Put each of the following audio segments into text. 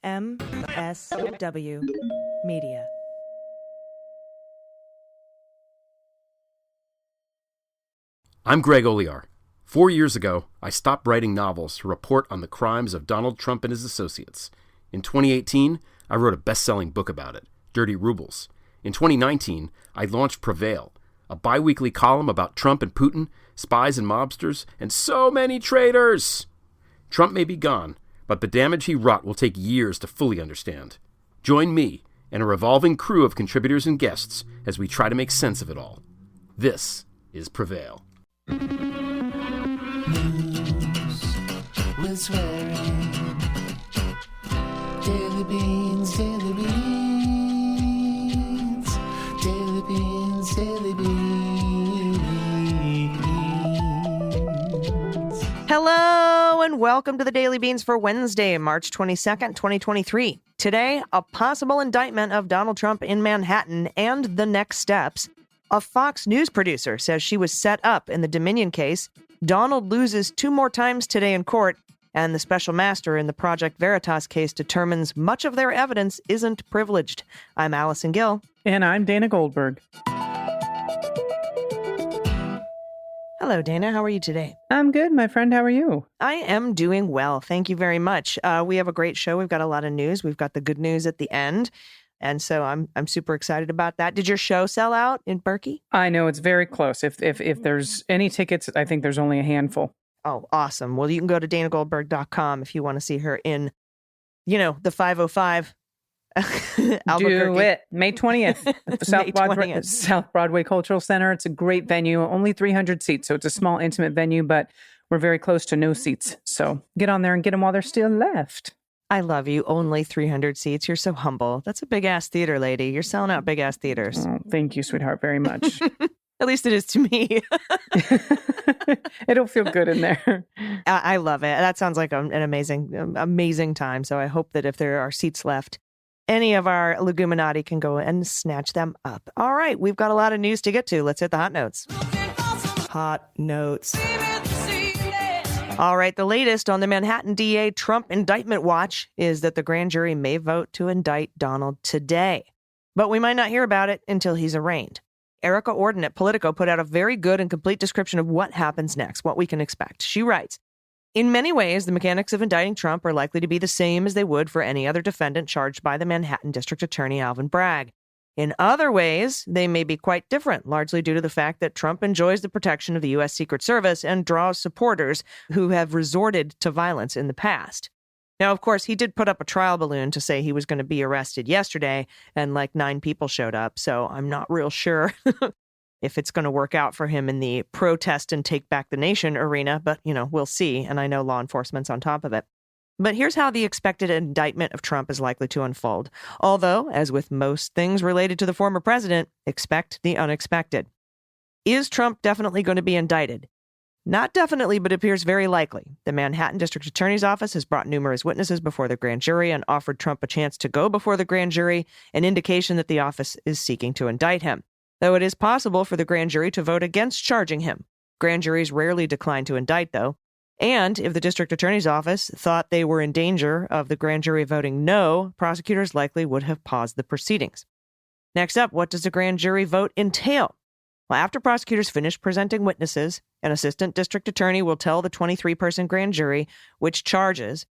MSW Media. I'm Greg Oliar. 4 years ago, I stopped writing novels to report on the crimes of Donald Trump and his associates. In 2018, I wrote a best-selling book about it, Dirty Rubles. In 2019, I launched Prevail, a bi-weekly column about Trump and Putin, spies and mobsters, and so many traitors. Trump may be gone, but the damage he wrought will take years to fully understand. Join me and a revolving crew of contributors and guests as we try to make sense of it all. This is Prevail. News with swearing. Daily beans, daily beans. Daily beans, daily beans. Hello and welcome to the Daily Beans for Wednesday, March 22nd, 2023. Today, a possible indictment of Donald Trump in Manhattan and the next steps. A Fox News producer says she was set up in the Dominion case. Donald loses 2 more times today in court, and the special master in the Project Veritas case determines much of their evidence isn't privileged. I'm Allison Gill. And I'm Dana Goldberg. Hello, Dana. How are you today? I'm good, my friend. How are you? I am doing well. Thank you very much. We have a great show. We've got a lot of news. We've got the good news at the end. And so I'm super excited about that. Did your show sell out in Berkey? I know it's very close. If there's any tickets, I think there's only a handful. Oh, awesome. Well, you can go to danagoldberg.com if you want to see her in, the 505 Albuquerque. Do it. May 20th at the South Broadway Cultural Center. It's a great venue, only 300 seats. So it's a small, intimate venue, but we're very close to no seats. So get on there and get them while they're still left. I love you. Only 300 seats. You're so humble. That's a big-ass theater, lady. You're selling out big-ass theaters. Oh, thank you, sweetheart, very much. At least it is to me. It'll feel good in there. I love it. That sounds like an amazing time. So I hope that if there are seats left, any of our Leguminati can go and snatch them up. All right. We've got a lot of news to get to. Let's hit the hot notes. Hot notes. All right, the latest on the Manhattan DA Trump indictment watch is that the grand jury may vote to indict Donald today. But we might not hear about it until he's arraigned. Erica Orden at Politico put out a very good and complete description of what happens next, what we can expect. She writes, in many ways, the mechanics of indicting Trump are likely to be the same as they would for any other defendant charged by the Manhattan District Attorney Alvin Bragg. In other ways, they may be quite different, largely due to the fact that Trump enjoys the protection of the U.S. Secret Service and draws supporters who have resorted to violence in the past. Now, of course, he did put up a trial balloon to say he was going to be arrested yesterday, and 9 people showed up, so I'm not real sure if it's going to work out for him in the protest and take back the nation arena, but, we'll see, and I know law enforcement's on top of it. But here's how the expected indictment of Trump is likely to unfold. Although, as with most things related to the former president, expect the unexpected. Is Trump definitely going to be indicted? Not definitely, but appears very likely. The Manhattan District Attorney's Office has brought numerous witnesses before the grand jury and offered Trump a chance to go before the grand jury, an indication that the office is seeking to indict him. Though it is possible for the grand jury to vote against charging him. Grand juries rarely decline to indict, though. And if the district attorney's office thought they were in danger of the grand jury voting no, prosecutors likely would have paused the proceedings. Next up, what does the grand jury vote entail? Well, after prosecutors finish presenting witnesses, an assistant district attorney will tell the 23-person grand jury which charges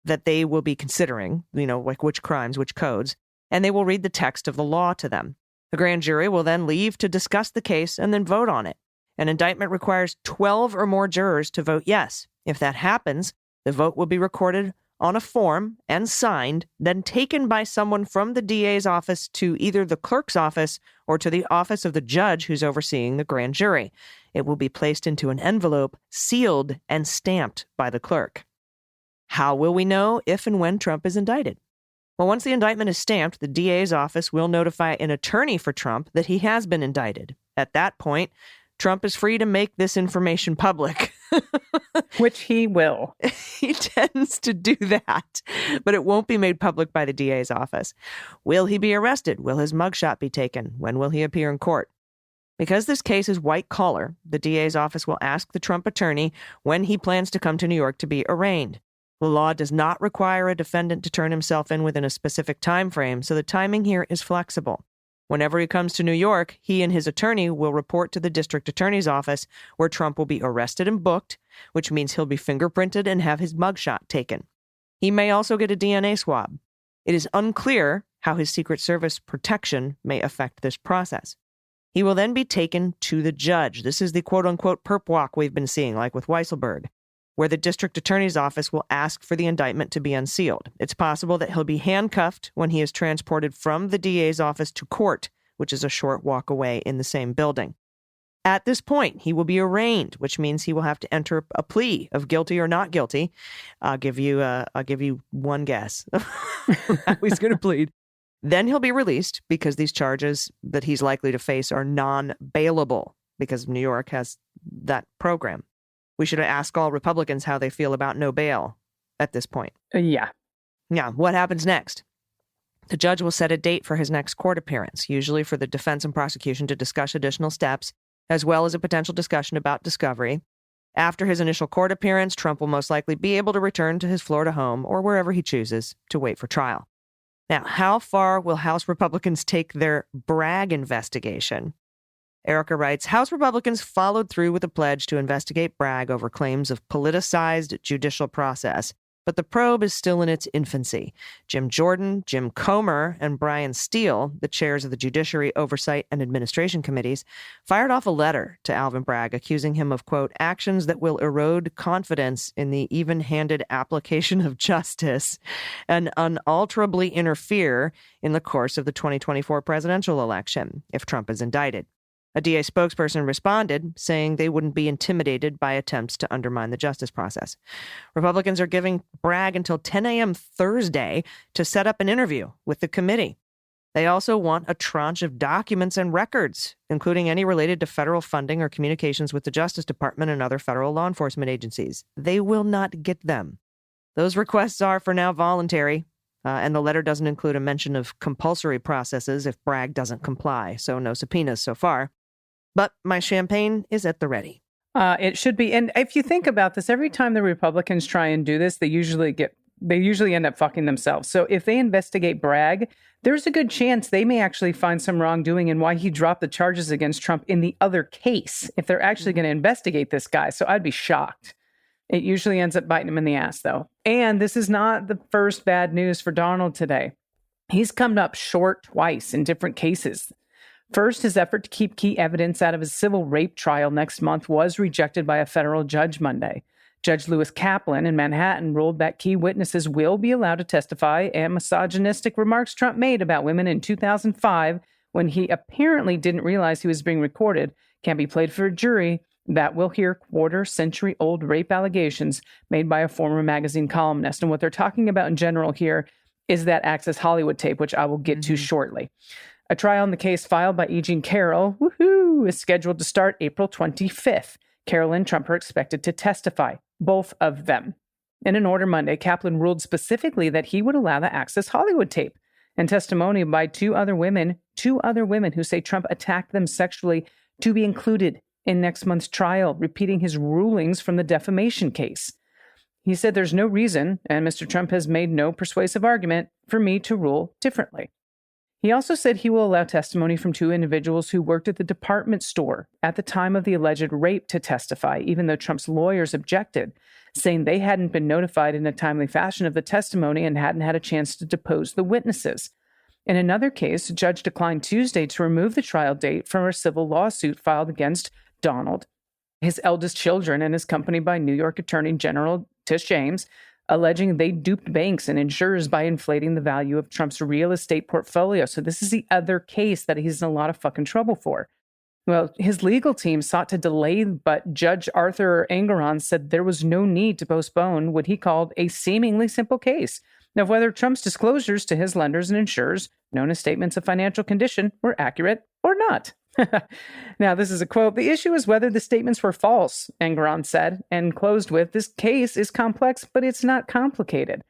that they will be considering, which crimes, which codes, and they will read the text of the law to them. The grand jury will then leave to discuss the case and then vote on it. An indictment requires 12 or more jurors to vote yes. If that happens, the vote will be recorded on a form and signed, then taken by someone from the DA's office to either the clerk's office or to the office of the judge who's overseeing the grand jury. It will be placed into an envelope, sealed and stamped by the clerk. How will we know if and when Trump is indicted? Well, once the indictment is stamped, the DA's office will notify an attorney for Trump that he has been indicted. At that point, Trump is free to make this information public. Which he will. He tends to do that, but it won't be made public by the DA's office. Will he be arrested? Will his mugshot be taken? When will he appear in court? Because this case is white collar, the DA's office will ask the Trump attorney when he plans to come to New York to be arraigned. The law does not require a defendant to turn himself in within a specific time frame, so the timing here is flexible. Whenever he comes to New York, he and his attorney will report to the district attorney's office, where Trump will be arrested and booked, which means he'll be fingerprinted and have his mugshot taken. He may also get a DNA swab. It is unclear how his Secret Service protection may affect this process. He will then be taken to the judge. This is the quote-unquote perp walk we've been seeing, like with Weisselberg, where the district attorney's office will ask for the indictment to be unsealed. It's possible that he'll be handcuffed when he is transported from the DA's office to court, which is a short walk away in the same building. At this point, he will be arraigned, which means he will have to enter a plea of guilty or not guilty. I'll give you one guess how he's going to plead. Then he'll be released because these charges that he's likely to face are non-bailable because New York has that program. We should ask all Republicans how they feel about no bail at this point. Yeah. Now, what happens next? The judge will set a date for his next court appearance, usually for the defense and prosecution to discuss additional steps, as well as a potential discussion about discovery. After his initial court appearance, Trump will most likely be able to return to his Florida home or wherever he chooses to wait for trial. Now, how far will House Republicans take their Bragg investigation? Erica writes, House Republicans followed through with a pledge to investigate Bragg over claims of politicized judicial process, but the probe is still in its infancy. Jim Jordan, Jim Comer, and Brian Steele, the chairs of the Judiciary Oversight and Administration Committees, fired off a letter to Alvin Bragg accusing him of, quote, actions that will erode confidence in the even-handed application of justice and unalterably interfere in the course of the 2024 presidential election if Trump is indicted. A DA spokesperson responded, saying they wouldn't be intimidated by attempts to undermine the justice process. Republicans are giving Bragg until 10 a.m. Thursday to set up an interview with the committee. They also want a tranche of documents and records, including any related to federal funding or communications with the Justice Department and other federal law enforcement agencies. They will not get them. Those requests are, for now, voluntary, and the letter doesn't include a mention of compulsory processes if Bragg doesn't comply, so no subpoenas so far. But my champagne is at the ready. It should be. And if you think about this, every time the Republicans try and do this, they usually end up fucking themselves. So if they investigate Bragg, there's a good chance they may actually find some wrongdoing in why he dropped the charges against Trump in the other case, if they're actually going to investigate this guy. So I'd be shocked. It usually ends up biting him in the ass, though. And this is not the first bad news for Donald today. He's come up short twice in different cases. First, his effort to keep key evidence out of his civil rape trial next month was rejected by a federal judge Monday. Judge Lewis Kaplan in Manhattan ruled that key witnesses will be allowed to testify, and misogynistic remarks Trump made about women in 2005, when he apparently didn't realize he was being recorded, can be played for a jury that will hear quarter-century-old rape allegations made by a former magazine columnist. And what they're talking about in general here is that Access Hollywood tape, which I will get to shortly. A trial in the case filed by E. Jean Carroll, is scheduled to start April 25th. Carroll and Trump are expected to testify, both of them. In an order Monday, Kaplan ruled specifically that he would allow the Access Hollywood tape and testimony by two other women who say Trump attacked them sexually, to be included in next month's trial, repeating his rulings from the defamation case. He said there's no reason, and Mr. Trump has made no persuasive argument, for me to rule differently. He also said he will allow testimony from two individuals who worked at the department store at the time of the alleged rape to testify, even though Trump's lawyers objected, saying they hadn't been notified in a timely fashion of the testimony and hadn't had a chance to depose the witnesses. In another case, a judge declined Tuesday to remove the trial date from a civil lawsuit filed against Donald, his eldest children, and his company by New York Attorney General Tish James, alleging they duped banks and insurers by inflating the value of Trump's real estate portfolio. So this is the other case that he's in a lot of fucking trouble for. Well, his legal team sought to delay, but Judge Arthur Engeron said there was no need to postpone what he called a seemingly simple case of whether Trump's disclosures to his lenders and insurers, known as statements of financial condition, were accurate or not. Now, this is a quote. The issue is whether the statements were false, Engeron said, and closed with, this case is complex, but it's not complicated.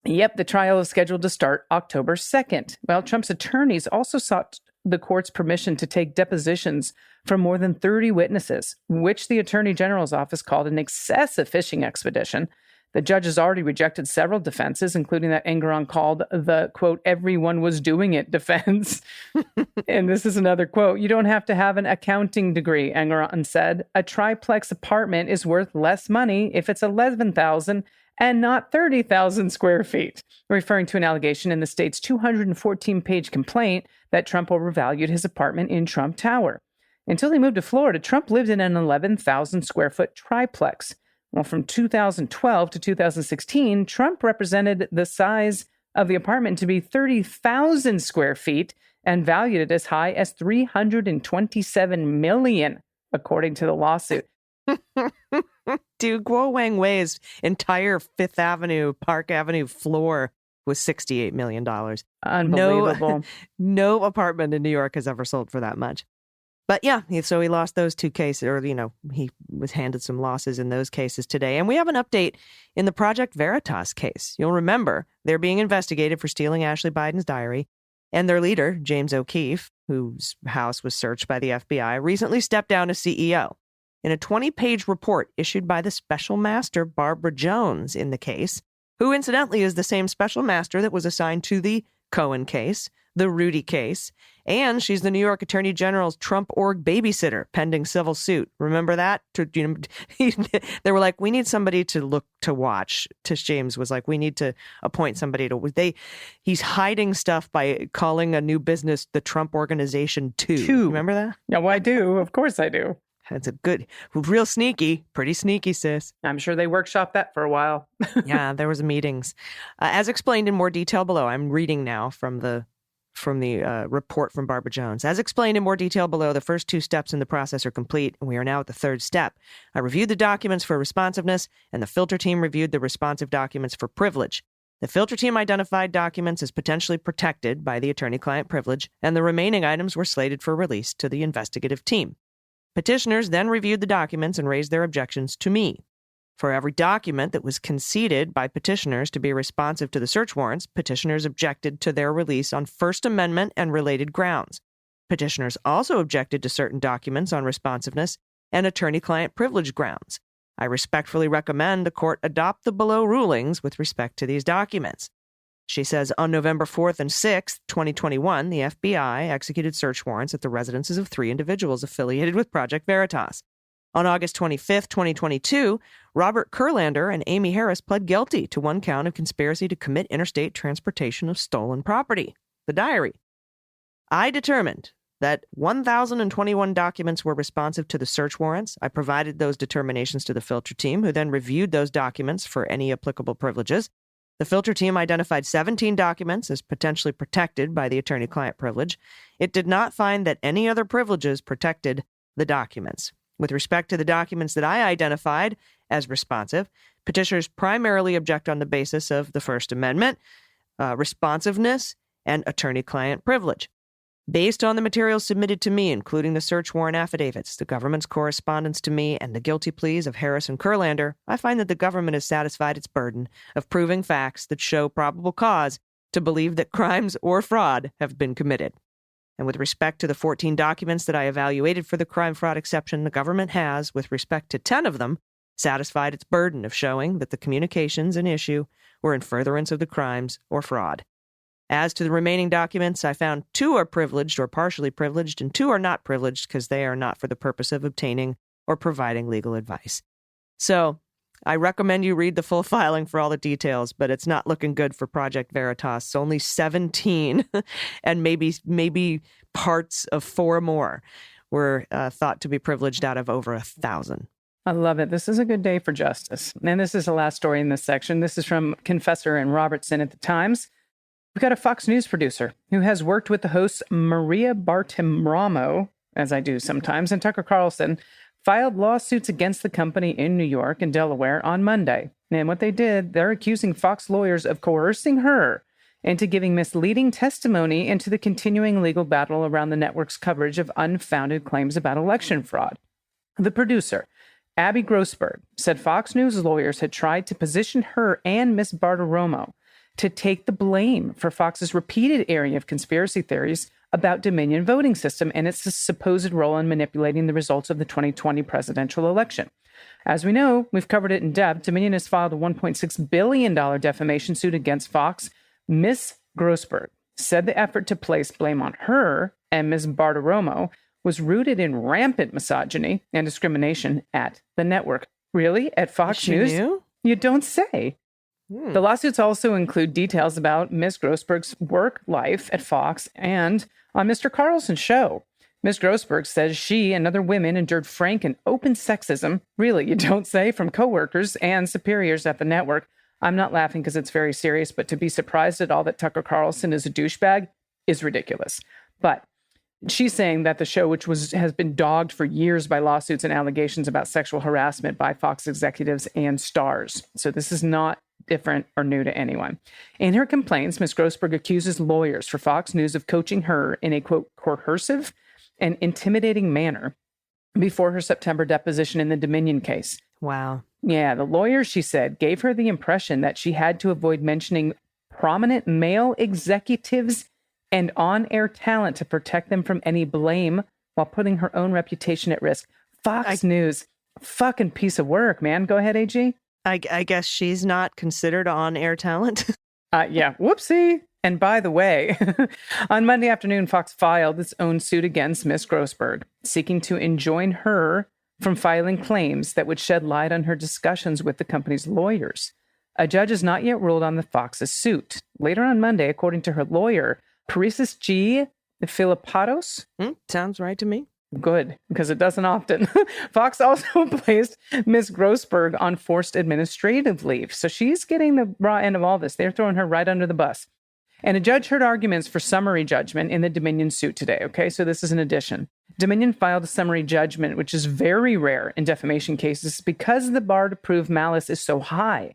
Yep, the trial is scheduled to start October 2nd. Well, Trump's attorneys also sought the court's permission to take depositions from more than 30 witnesses, which the Attorney General's office called an excessive fishing expedition. The judge has already rejected several defenses, including that Engeron called the, quote, everyone was doing it defense. And this is another quote. You don't have to have an accounting degree, Engeron said. A triplex apartment is worth less money if it's 11,000 and not 30,000 square feet, referring to an allegation in the state's 214-page complaint that Trump overvalued his apartment in Trump Tower. Until he moved to Florida, Trump lived in an 11,000 square foot triplex. Well, from 2012 to 2016, Trump represented the size of the apartment to be 30,000 square feet and valued it as high as $327 million, according to the lawsuit. Dude, Guo Wang Wei's entire Fifth Avenue, Park Avenue floor was $68 million. Unbelievable. No apartment in New York has ever sold for that much. But yeah, so he lost those two cases, or, he was handed some losses in those cases today. And we have an update in the Project Veritas case. You'll remember they're being investigated for stealing Ashley Biden's diary. And their leader, James O'Keefe, whose house was searched by the FBI, recently stepped down as CEO. In a 20-page report issued by the special master, Barbara Jones, in the case, who incidentally is the same special master that was assigned to the Cohen case, the Rudy case, and she's the New York Attorney General's Trump org babysitter pending civil suit. Remember that? They were like, we need somebody to watch. Tish James was like, we need to appoint somebody to. He's hiding stuff by calling a new business the Trump Organization 2. Remember that? Yeah, well, I do. Of course I do. That's a good, real sneaky, pretty sneaky, sis. I'm sure they workshopped that for a while. Yeah, there was meetings. As explained in more detail below, I'm reading now from the report from Barbara Jones. As explained in more detail below, the first two steps in the process are complete, and we are now at the third step. I reviewed the documents for responsiveness, and the filter team reviewed the responsive documents for privilege. The filter team identified documents as potentially protected by the attorney-client privilege, and the remaining items were slated for release to the investigative team. Petitioners then reviewed the documents and raised their objections to me. For every document that was conceded by petitioners to be responsive to the search warrants, petitioners objected to their release on First Amendment and related grounds. Petitioners also objected to certain documents on responsiveness and attorney-client privilege grounds. I respectfully recommend the court adopt the below rulings with respect to these documents. She says, on November 4th and 6th, 2021, the FBI executed search warrants at the residences of 3 individuals affiliated with Project Veritas. On August 25th, 2022, Robert Kurlander and Amy Harris pled guilty to 1 count of conspiracy to commit interstate transportation of stolen property, the diary. I determined that 1,021 documents were responsive to the search warrants. I provided those determinations to the filter team, who then reviewed those documents for any applicable privileges. The filter team identified 17 documents as potentially protected by the attorney-client privilege. It did not find that any other privileges protected the documents. With respect to the documents that I identified as responsive, petitioners primarily object on the basis of the First Amendment, responsiveness, and attorney-client privilege. Based on the materials submitted to me, including the search warrant affidavits, the government's correspondence to me, and the guilty pleas of Harris and Kurlander, I find that the government has satisfied its burden of proving facts that show probable cause to believe that crimes or fraud have been committed. And with respect to the 14 documents that I evaluated for the crime-fraud exception, the government has, with respect to 10 of them, satisfied its burden of showing that the communications in issue were in furtherance of the crimes or fraud. As to the remaining documents, I found 2 are privileged or partially privileged, and 2 are not privileged because they are not for the purpose of obtaining or providing legal advice. So, I recommend you read the full filing for all the details, but it's not looking good for Project Veritas. It's only 17, and maybe parts of 4 more were thought to be privileged out of over 1,000. I love it. This is a good day for justice. And this is the last story in this section. This is from Confessor and Robertson at the Times. We've got a Fox News producer who has worked with the hosts Maria Bartiromo, as I do sometimes, and Tucker Carlson, filed lawsuits against the company in New York and Delaware on Monday. And what they did, they're accusing Fox lawyers of coercing her into giving misleading testimony into the continuing legal battle around the network's coverage of unfounded claims about election fraud. The producer, Abby Grossberg, said Fox News lawyers had tried to position her and Ms. Bartiromo to take the blame for Fox's repeated airing of conspiracy theories about Dominion voting system and its supposed role in manipulating the results of the 2020 presidential election. As we know, we've covered it in depth. Dominion has filed a $1.6 billion defamation suit against Fox. Miss Grossberg said the effort to place blame on her and Ms. Bartiromo was rooted in rampant misogyny and discrimination at the network. Really? At Fox News? Knew? You don't say. The lawsuits also include details about Ms. Grossberg's work life at Fox and on Mr. Carlson's show. Ms. Grossberg says she and other women endured frank and open sexism, really, you don't say, from coworkers and superiors at the network. I'm not laughing because it's very serious, but to be surprised at all that Tucker Carlson is a douchebag is ridiculous. But she's saying that the show, which has been dogged for years by lawsuits and allegations about sexual harassment by Fox executives and stars. So this is not different or new to anyone. In her complaints, Ms. Grossberg accuses lawyers for Fox News of coaching her in a, quote, coercive and intimidating manner before her September deposition in the Dominion case. Wow. Yeah, the lawyer, she said, gave her the impression that she had to avoid mentioning prominent male executives and on-air talent to protect them from any blame while putting her own reputation at risk. Fox News, fucking piece of work, man. Go ahead, AG. I guess she's not considered on-air talent. Yeah, whoopsie. And by the way, on Monday afternoon, Fox filed its own suit against Ms. Grossberg, seeking to enjoin her from filing claims that would shed light on her discussions with the company's lawyers. A judge has not yet ruled on the Fox's suit. Later on Monday, according to her lawyer, Parisas G. Philippatos. Sounds right to me. Good, because it doesn't often. Fox also placed Ms. Grossberg on forced administrative leave. So she's getting the raw end of all this. They're throwing her right under the bus. And a judge heard arguments for summary judgment in the Dominion suit today. Okay, so this is an addition. Dominion filed a summary judgment, which is very rare in defamation cases because the bar to prove malice is so high.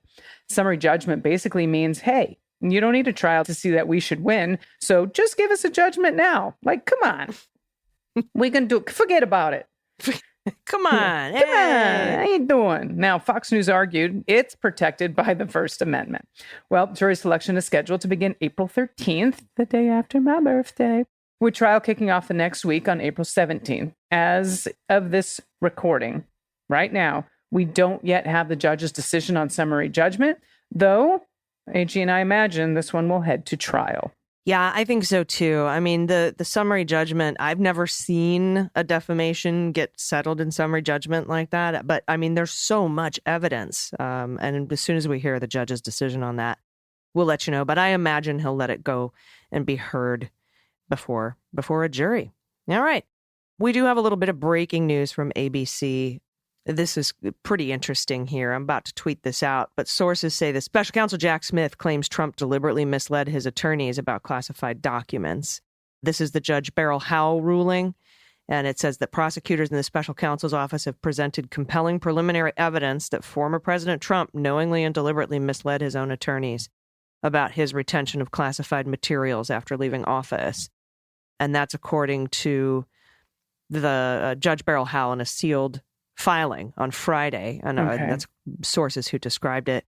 Summary judgment basically means, hey, you don't need a trial to see that we should win, so just give us a judgment now. Like, come on. We can do it. Forget about it. Come on. Come on. How you doing? Now, Fox News argued it's protected by the First Amendment. Well, jury selection is scheduled to begin April 13th, the day after my birthday, with trial kicking off the next week on April 17th. As of this recording, right now, we don't yet have the judge's decision on summary judgment, though AG and I imagine this one will head to trial. Yeah, I think so too. I mean, the summary judgment, I've never seen a defamation get settled in summary judgment like that. But I mean, there's so much evidence. And as soon as we hear the judge's decision on that, we'll let you know. But I imagine he'll let it go and be heard before a jury. All right. We do have a little bit of breaking news from ABC. This is pretty interesting here. I'm about to tweet this out, but sources say that Special Counsel Jack Smith claims Trump deliberately misled his attorneys about classified documents. This is the Judge Beryl Howell ruling, and it says that prosecutors in the Special Counsel's office have presented compelling preliminary evidence that former President Trump knowingly and deliberately misled his own attorneys about his retention of classified materials after leaving office. And that's according to the Judge Beryl Howell in a sealed filing on Friday, and that's sources who described it.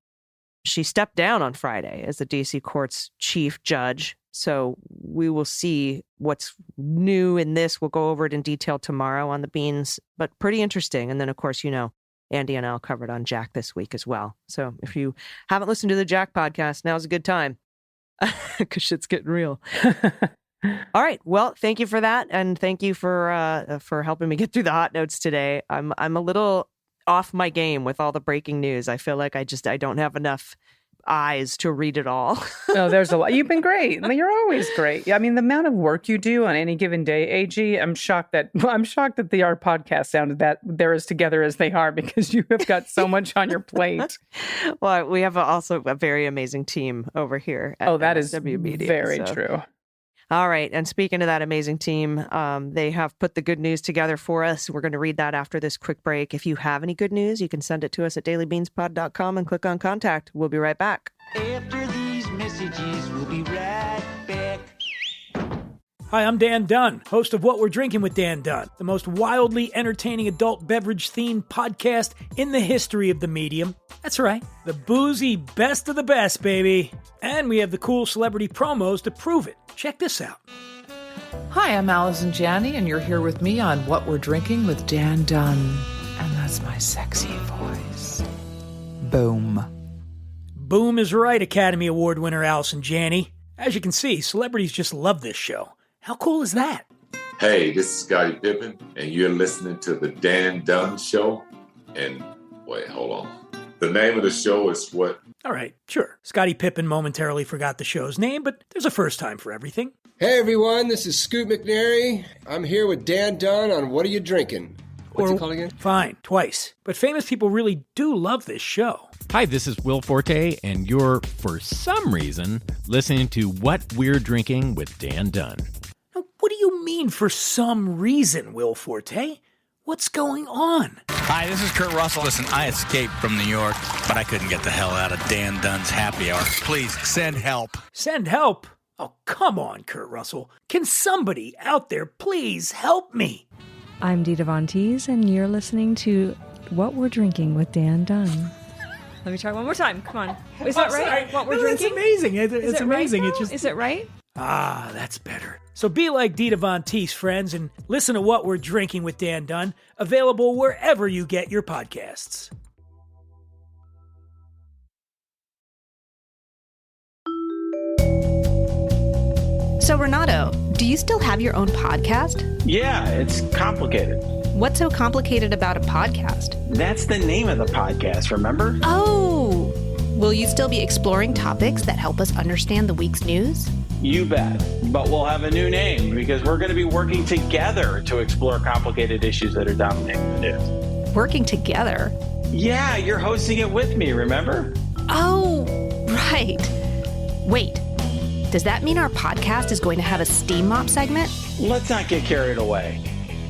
She stepped down on Friday as the D.C. Court's chief judge, so we will see what's new in this. We'll go over it in detail tomorrow on the Beans, but pretty interesting. And then, of course, you know, Andy and Al covered on Jack this week as well. So if you haven't listened to the Jack podcast, now's a good time because shit's getting real. All right. Well, thank you for that. And thank you for helping me get through the hot notes today. I'm a little off my game with all the breaking news. I feel like I don't have enough eyes to read it all. No, there's a lot. You've been great. You're always great. I mean, the amount of work you do on any given day, AG, I'm shocked that our podcast sounded that they're as together as they are because you have got so much on your plate. Well, we have also a very amazing team over here at that MSW is Media, very true. All right. And speaking of that amazing team, they have put the good news together for us. We're going to read that after this quick break. If you have any good news, you can send it to us at dailybeanspod.com and click on contact. We'll be right back. After these messages, we'll be right back. Hi, I'm Dan Dunn, host of What We're Drinking with Dan Dunn, the most wildly entertaining adult beverage-themed podcast in the history of the medium. That's right, the boozy best of the best, baby. And we have the cool celebrity promos to prove it. Check this out. Hi, I'm Allison Janney, and you're here with me on What We're Drinking with Dan Dunn. And has my sexy voice. Boom. Boom is right, Academy Award winner Allison Janney. As you can see, celebrities just love this show. How cool is that? Hey, this is Scottie Pippen, and you're listening to The Dan Dunn Show. And wait, hold on. The name of the show is what? All right, sure. Scottie Pippen momentarily forgot the show's name, but there's a first time for everything. Hey everyone, this is Scoot McNairy. I'm here with Dan Dunn on What Are You Drinking? What's it called again? Fine, twice. But famous people really do love this show. Hi, this is Will Forte, and you're, for some reason, listening to What We're Drinking with Dan Dunn. Now, what do you mean, for some reason, Will Forte? What's going on? Hi, this is Kurt Russell. Listen, I escaped from New York, but I couldn't get the hell out of Dan Dunn's happy hour. Please, send help. Send help? Oh, come on, Kurt Russell. Can somebody out there please help me? I'm Dita Von Teese, and you're listening to What We're Drinking with Dan Dunn. Let me try one more time. Come on. Is that right? Sorry. What we're drinking? It's amazing. It's amazing. Right, Is it right? Ah, that's better. So be like Dita Von Teese, friends, and listen to What We're Drinking with Dan Dunn, available wherever you get your podcasts. So, Renato, do you still have your own podcast? Yeah, it's complicated. What's so complicated about a podcast? That's the name of the podcast, remember? Oh! Will you still be exploring topics that help us understand the week's news? You bet. But we'll have a new name because we're going to be working together to explore complicated issues that are dominating the news. Working together? Yeah, you're hosting it with me, remember? Oh, right. Wait, does that mean our podcast is going to have a steam mop segment? Let's not get carried away.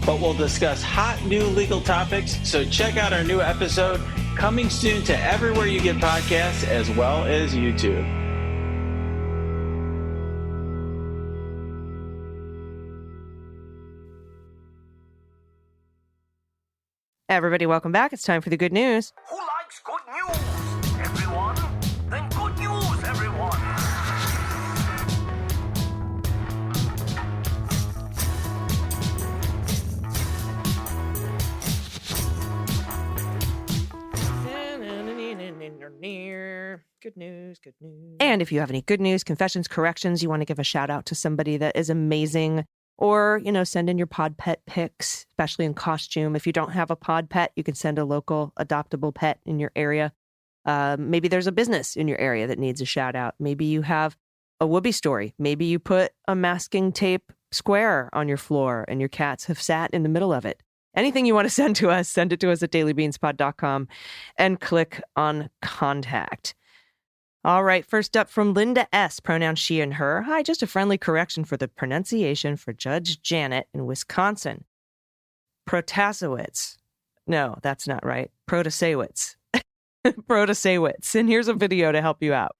But we'll discuss hot new legal topics, so check out our new episode coming soon to everywhere you get podcasts as well as YouTube. Everybody, welcome back. It's time for the good news. Who likes good news, everyone? Then good news, everyone. Good news, good news. And if you have any good news, confessions, corrections, you want to give a shout out to somebody that is amazing, or, send in your pod pet pics, especially in costume. If you don't have a pod pet, you can send a local adoptable pet in your area. Maybe there's a business in your area that needs a shout out. Maybe you have a whoopee story. Maybe you put a masking tape square on your floor and your cats have sat in the middle of it. Anything you want to send to us, send it to us at dailybeanspod.com and click on contact. All right, first up from Linda S., pronoun she and her. Hi, just a friendly correction for the pronunciation for Judge Janet in Wisconsin. Protasewicz. No, that's not right. Protasewicz. Protasewicz. And here's a video to help you out.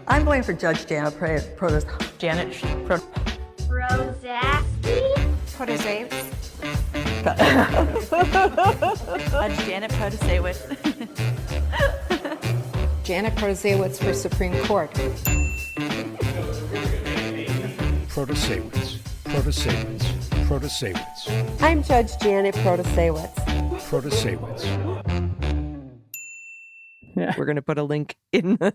I'm going for Judge Janet Protasewicz. Protasewicz. Judge Janet Protasewicz. Janet Protasewicz for Supreme Court. Protasewicz. I'm Judge Janet Protasewicz. Yeah. We're going to put a link in the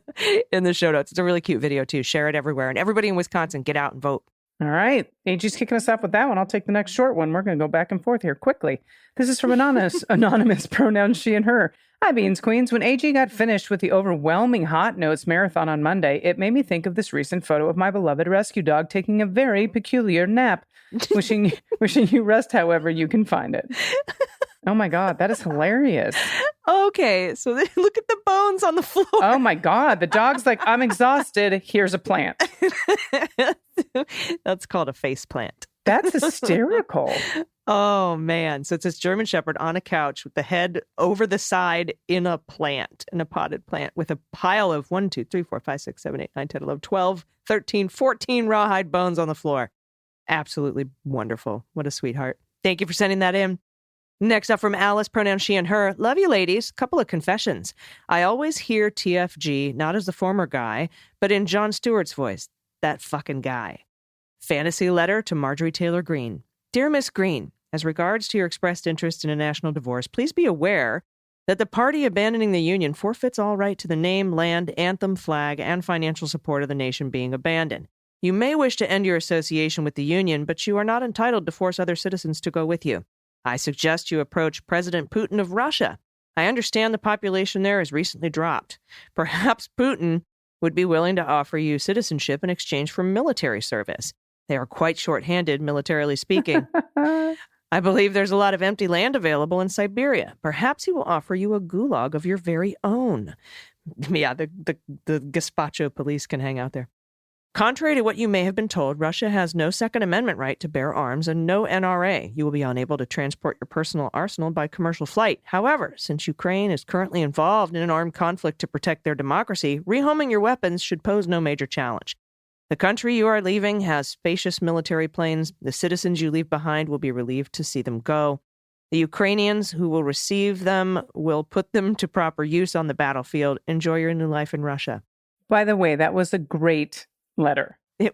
show notes. It's a really cute video, too. Share it everywhere. And everybody in Wisconsin, get out and vote. All right. AG's kicking us off with that one. I'll take the next short one. We're going to go back and forth here quickly. This is from anonymous pronoun she and her. Hi, Beans Queens. When AG got finished with the overwhelming Hot Notes marathon on Monday, it made me think of this recent photo of my beloved rescue dog taking a very peculiar nap. Wishing you rest however you can find it. Oh my God, that is hilarious. Okay, so look at the bones on the floor. Oh my God, the dog's like, I'm exhausted. Here's a plant. That's called a face plant. That's hysterical. Oh man. So it's this German Shepherd on a couch with the head over the side in a potted plant with a pile of 1, 2, 3, 4, 5, 6, 7, 8, 9, 10, 11, 12, 13, 14 rawhide bones on the floor. Absolutely wonderful. What a sweetheart. Thank you for sending that in. Next up from Alice, pronoun she and her. Love you, ladies. Couple of confessions. I always hear TFG, not as the former guy, but in Jon Stewart's voice. That fucking guy. Fantasy letter to Marjorie Taylor Greene. Dear Miss Greene, As regards to your expressed interest in a national divorce, please be aware that the party abandoning the union forfeits all right to the name, land, anthem, flag, and financial support of the nation being abandoned. You may wish to end your association with the union, but you are not entitled to force other citizens to go with you. I suggest you approach President Putin of Russia. I understand the population there has recently dropped. Perhaps Putin would be willing to offer you citizenship in exchange for military service. They are quite short-handed, militarily speaking. I believe there's a lot of empty land available in Siberia. Perhaps he will offer you a gulag of your very own. Yeah, the gazpacho police can hang out there. Contrary to what you may have been told, Russia has no Second Amendment right to bear arms and no NRA. You will be unable to transport your personal arsenal by commercial flight. However, since Ukraine is currently involved in an armed conflict to protect their democracy, rehoming your weapons should pose no major challenge. The country you are leaving has spacious military planes. The citizens you leave behind will be relieved to see them go. The Ukrainians who will receive them will put them to proper use on the battlefield. Enjoy your new life in Russia. By the way, that was a great letter. It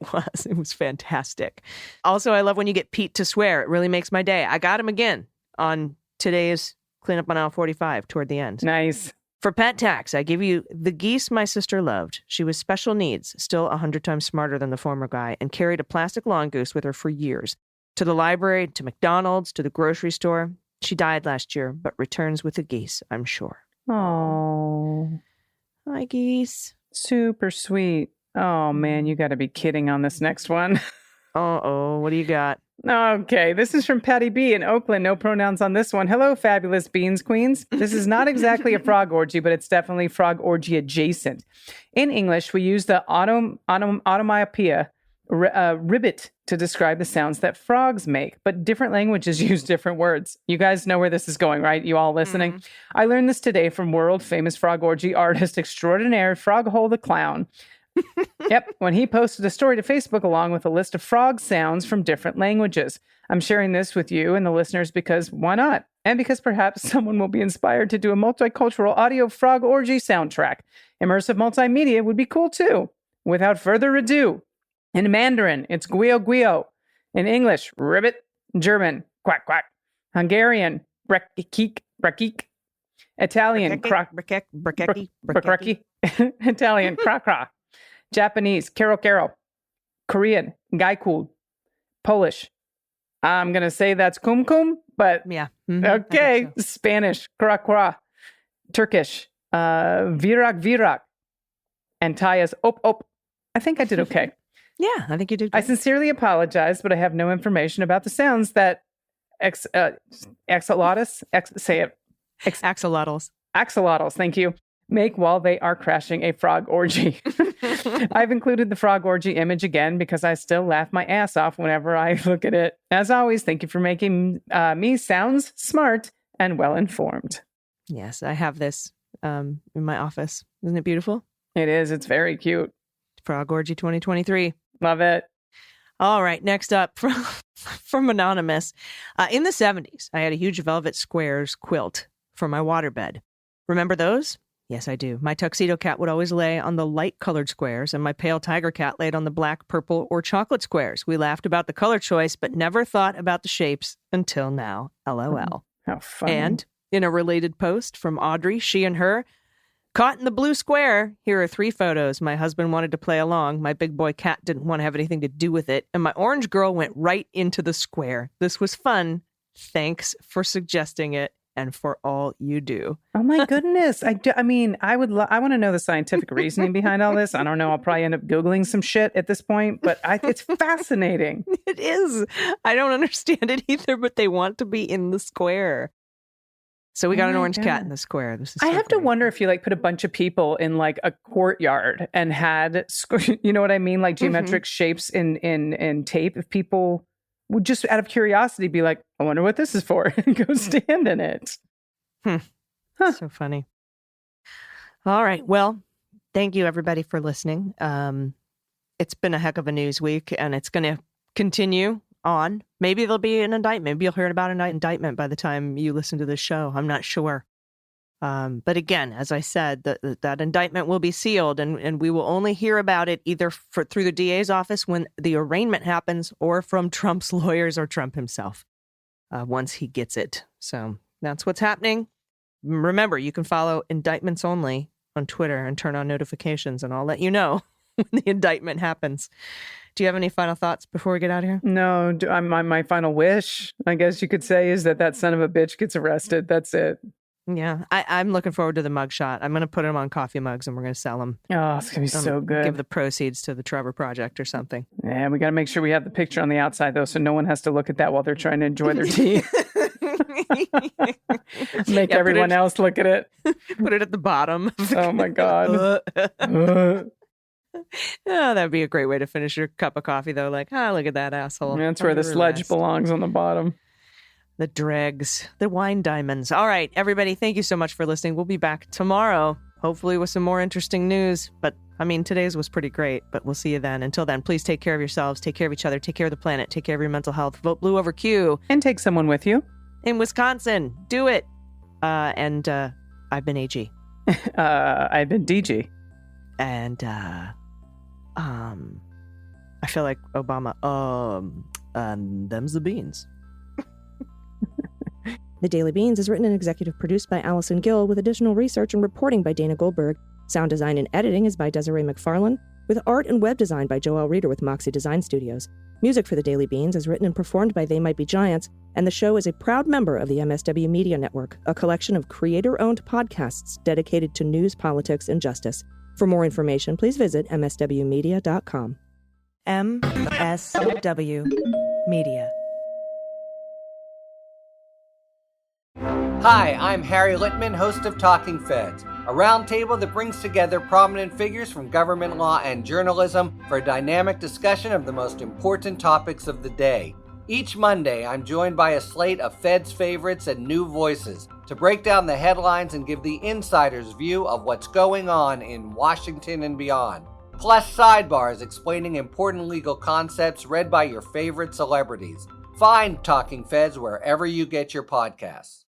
was fantastic. Also, I love when you get Pete to swear. It really makes my day. I got him again on today's Cleanup on Aisle 45 toward the end. Nice. For pet tax, I give you the geese my sister loved. She was special needs, still 100 times smarter than the former guy, and carried a plastic lawn goose with her for years. To the library, to McDonald's, to the grocery store. She died last year, but returns with the geese, I'm sure. Oh. Hi, geese. Super sweet. Oh, man, you got to be kidding on this next one. Uh-oh, what do you got? Okay, this is from Patty B. in Oakland. No pronouns on this one. Hello, fabulous beans queens. This is not exactly a frog orgy, but it's definitely frog orgy adjacent. In English, we use the onomatopoeia ribbit to describe the sounds that frogs make, but different languages use different words. You guys know where this is going, right? You all listening? Mm-hmm. I learned this today from world-famous frog orgy artist extraordinaire Froghole the Clown. Yep, when he posted a story to Facebook along with a list of frog sounds from different languages. I'm sharing this with you and the listeners because why not? And because perhaps someone will be inspired to do a multicultural audio frog orgy soundtrack. Immersive multimedia would be cool too. Without further ado, in Mandarin, it's guio guio. In English, ribbit. German, quack quack. Hungarian, brekik brekik. Italian, krak brekeki. Italian, kra kra. Japanese, kero kero. Korean, gaikul. Polish, I'm going to say that's kum kum, but yeah. Okay. So. Spanish, kra kra. Turkish, virak virak. And Thai is op op. I think I did okay. Yeah, I think you did good. I sincerely apologize, but I have no information about the sounds that axolotls, say it. Axolotls, thank you. Make while they are crashing a frog orgy. I've included the frog orgy image again because I still laugh my ass off whenever I look at it. As always, thank you for making me sounds smart and well-informed. Yes, I have this in my office. Isn't it beautiful? It is. It's very cute. Frog Orgy 2023. Love it. All right, next up from Anonymous. In the 70s, I had a huge velvet squares quilt for my waterbed. Remember those? Yes, I do. My tuxedo cat would always lay on the light-colored squares, and my pale tiger cat laid on the black, purple, or chocolate squares. We laughed about the color choice, but never thought about the shapes until now. LOL. How funny. And in a related post from Audrey, she and her, caught in the blue square. Here are 3 photos. My husband wanted to play along. My big boy cat didn't want to have anything to do with it. And my orange girl went right into the square. This was fun. Thanks for suggesting it and for all you do. Oh my goodness. I want to know the scientific reasoning behind all this. I don't know. I'll probably end up Googling some shit at this point, but it's fascinating. It is. I don't understand it either, but they want to be in the square. So we got an orange cat in the square. This is I have to wonder if you put a bunch of people in a courtyard and had, you know what I mean? Like geometric shapes in tape. If people would just out of curiosity be like, I wonder what this is for, and go stand in it. Huh. So funny. All right. Well, thank you everybody for listening. It's been a heck of a news week and it's going to continue on. Maybe there'll be an indictment. Maybe you'll hear about an indictment by the time you listen to this show. I'm not sure. But again, as I said, that indictment will be sealed and we will only hear about it either through the DA's office when the arraignment happens or from Trump's lawyers or Trump himself. once he gets it. So that's what's happening. Remember, you can follow Indictments Only on Twitter and turn on notifications, and I'll let you know when the indictment happens. Do you have any final thoughts before we get out of here? No, my final wish, I guess you could say, is that son of a bitch gets arrested. That's it. Yeah, I'm looking forward to the mugshot. I'm going to put him on coffee mugs and we're going to sell them. Oh, it's going to be so good. Give the proceeds to the Trevor Project or something. Yeah, we got to make sure we have the picture on the outside, though, so no one has to look at that while they're trying to enjoy their tea. Make everyone else look at it. Put it at the bottom. Oh, my God. Oh, that'd be a great way to finish your cup of coffee, though. Like, look at that asshole. That's where the sludge belongs, on the bottom. The dregs, the wine diamonds. All right, everybody, thank you so much for listening. We'll be back tomorrow, hopefully with some more interesting news. But, I mean, today's was pretty great, but we'll see you then. Until then, please take care of yourselves, take care of each other, take care of the planet, take care of your mental health. Vote blue over Q. And take someone with you. In Wisconsin. Do it. And I've been AG. I've been DG. And, I feel like Obama. Them's the beans. The Daily Beans is written and executive produced by Allison Gill, with additional research and reporting by Dana Goldberg. Sound design and editing is by Desiree McFarlane, with art and web design by Joelle Reeder with Moxie Design Studios. Music for The Daily Beans is written and performed by They Might Be Giants, and the show is a proud member of the MSW Media Network, a collection of creator-owned podcasts dedicated to news, politics, and justice. For more information, please visit mswmedia.com. MSW Media. Hi, I'm Harry Littman, host of Talking Feds, a roundtable that brings together prominent figures from government law and journalism for a dynamic discussion of the most important topics of the day. Each Monday, I'm joined by a slate of Feds favorites and new voices to break down the headlines and give the insider's view of what's going on in Washington and beyond. Plus sidebars explaining important legal concepts read by your favorite celebrities. Find Talking Feds wherever you get your podcasts.